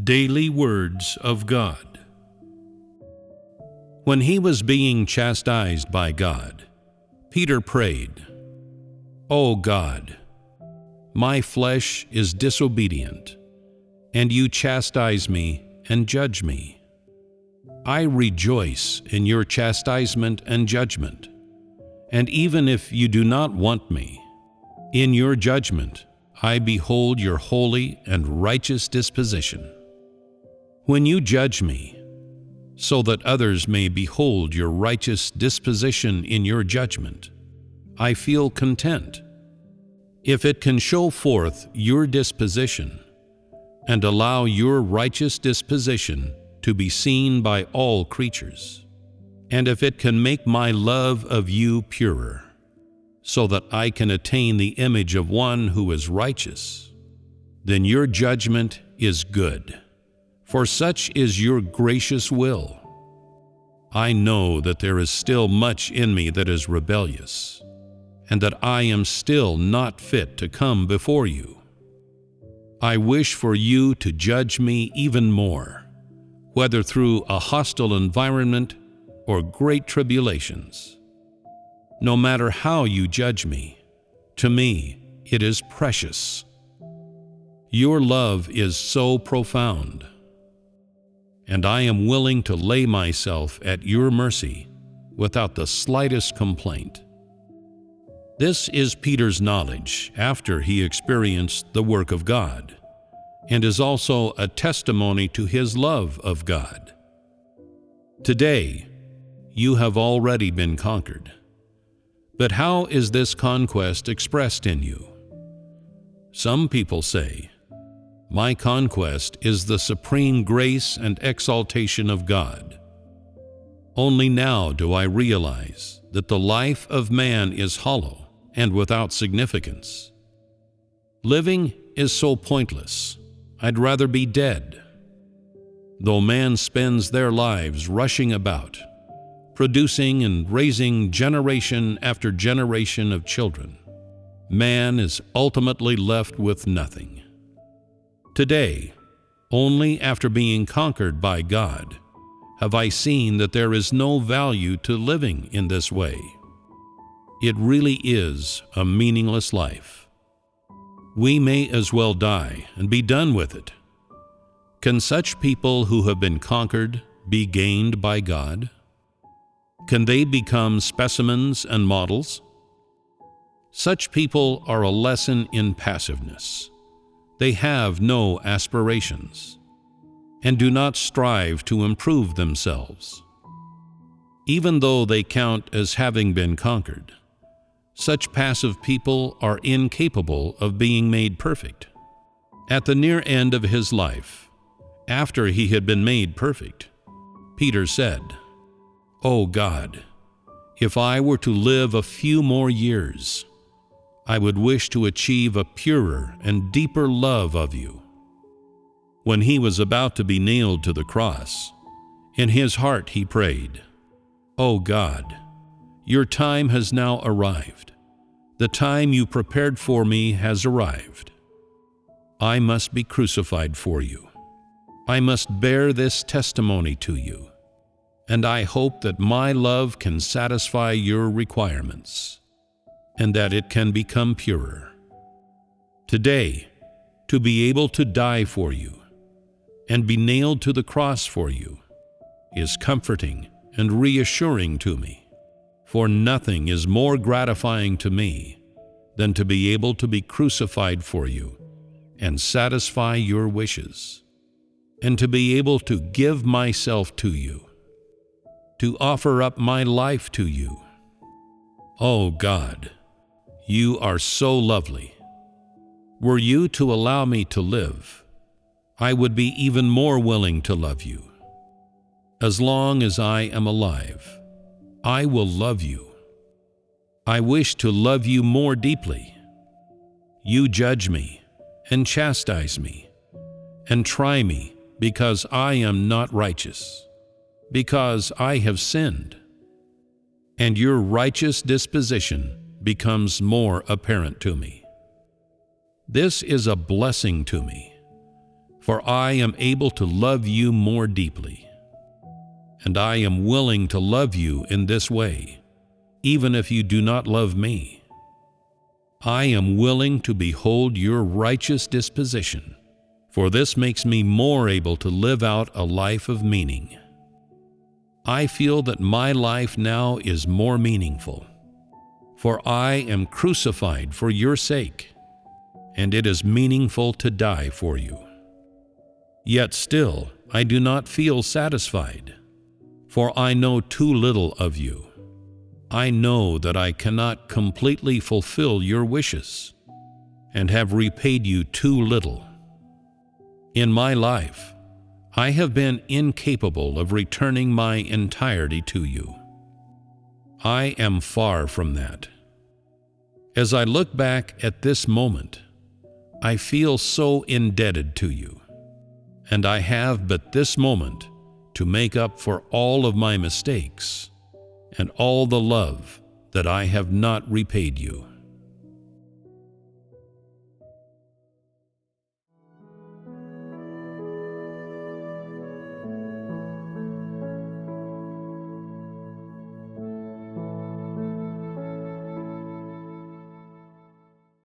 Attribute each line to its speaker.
Speaker 1: Daily Words of God. When he was being chastised by God, Peter prayed, "O God, my flesh is disobedient, and you chastise me and judge me. I rejoice in your chastisement and judgment, and even if you do not want me, in your judgment I behold your holy and righteous disposition. When you judge me, so that others may behold your righteous disposition in your judgment, I feel content. If it can show forth your disposition and allow your righteous disposition to be seen by all creatures, and if it can make my love of you purer, so that I can attain the image of one who is righteous, then your judgment is good, for such is your gracious will. I know that there is still much in me that is rebellious, and that I am still not fit to come before you. I wish for you to judge me even more, whether through a hostile environment or great tribulations. No matter how you judge me, to me it is precious. Your love is so profound, and I am willing to lay myself at your mercy without the slightest complaint." This is Peter's knowledge after he experienced the work of God, and is also a testimony to his love of God. Today, you have already been conquered. But how is this conquest expressed in you? Some people say, "My conquest is the supreme grace and exaltation of God." Only now do I realize that the life of man is hollow and without significance. Living is so pointless. I'd rather be dead. Though man spends their lives rushing about, producing and raising generation after generation of children, man is ultimately left with nothing. Today, only after being conquered by God, have I seen that there is no value to living in this way. It really is a meaningless life. We may as well die and be done with it. Can such people who have been conquered be gained by God? Can they become specimens and models? Such people are a lesson in passiveness. They have no aspirations, and do not strive to improve themselves. Even though they count as having been conquered, such passive people are incapable of being made perfect. At the near end of his life, after he had been made perfect, Peter said, "O God, if I were to live a few more years, I would wish to achieve a purer and deeper love of you." When he was about to be nailed to the cross, in his heart he prayed, "O God, your time has now arrived. The time you prepared for me has arrived. I must be crucified for you. I must bear this testimony to you, and I hope that my love can satisfy your requirements, and that it can become purer. Today, to be able to die for you and be nailed to the cross for you is comforting and reassuring to me, for nothing is more gratifying to me than to be able to be crucified for you and satisfy your wishes, and to be able to give myself to you, to offer up my life to you. Oh God, you are so lovely. Were you to allow me to live, I would be even more willing to love you. As long as I am alive, I will love you. I wish to love you more deeply. You judge me and chastise me and try me because I am not righteous, because I have sinned. And your righteous disposition becomes more apparent to me. This is a blessing to me, for I am able to love you more deeply. And I am willing to love you in this way, even if you do not love me. I am willing to behold your righteous disposition, for this makes me more able to live out a life of meaning. I feel that my life now is more meaningful, for I am crucified for your sake, and it is meaningful to die for you. Yet still, I do not feel satisfied, for I know too little of you. I know that I cannot completely fulfill your wishes, and have repaid you too little. In my life, I have been incapable of returning my entirety to you. I am far from that. As I look back at this moment, I feel so indebted to you, and I have but this moment to make up for all of my mistakes and all the love that I have not repaid you.